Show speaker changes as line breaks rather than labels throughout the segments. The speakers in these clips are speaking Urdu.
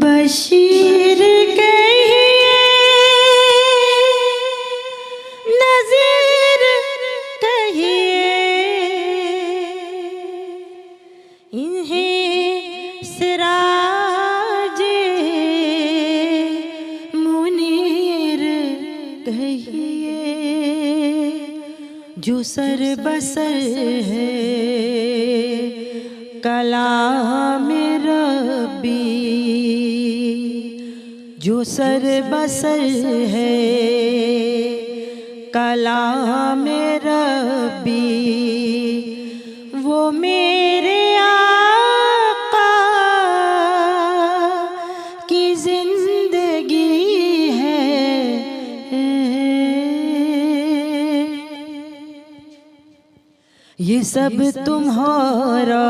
بشیر کہیے نذیر کہیے انہیں سراج منیر کہیے جو سر بسر ہے کلام ربی، جو سر بسر ہے کلام ربی، وہ میرے آقا کی زندگی ہے۔ یہ سب تمہارا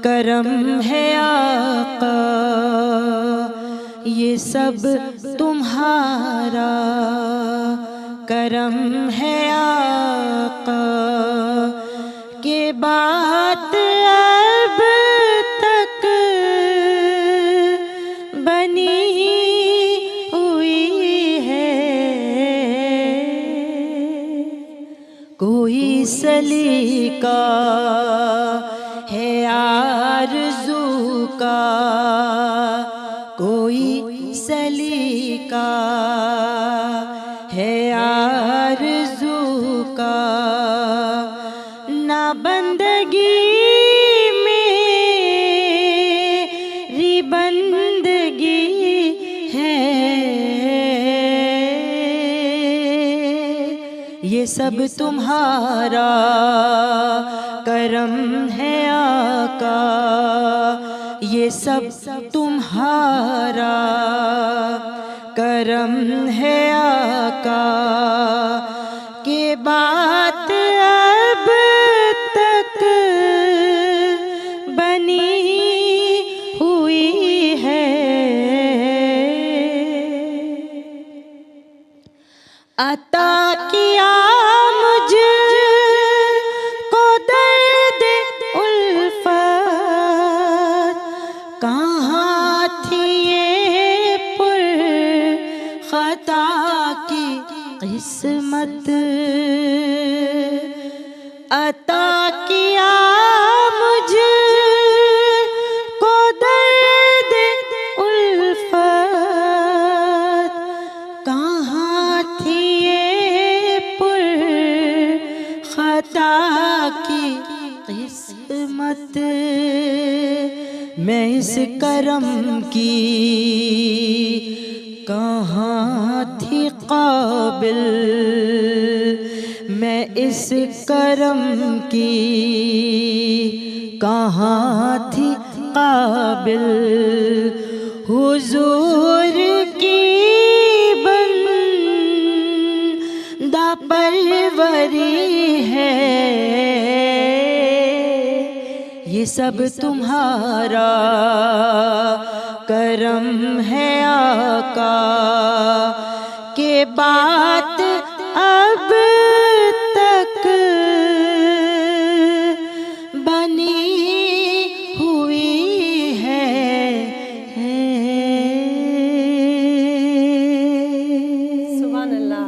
کرم ہے آقا، یہ سب تمہارا کرم ہے آقا، کہ بات اب تک بنی ہوئی ہے۔ کوئی سلیقہ ہے آرزو کا، کوئی سلیقہ ہے آرزو کا، نہ بندگی میری بندگی ہے۔ یہ سب تمہارا کرم ہے آقا، یہ سب تمہارا کرم ہے آقا، کہ بات اب تک بنی ہوئی ہے۔ عطا کیا مجھ کو درد الفت، کہاں تھی یہ پر خطا کی قسمت۔ عطا کیا مجھ کو درد الفت، کہاں تھی یہ پر خطا کی قسمت۔ میں اس کرم کی کہاں تھی قابل، میں اس کرم کی کہاں تھی قابل، حضور کی بندہ پروری ہے۔ یہ سب تمہارا کرم ہے آقا، کہ بات اب تک بنی ہوئی ہے۔
سبحان اللہ۔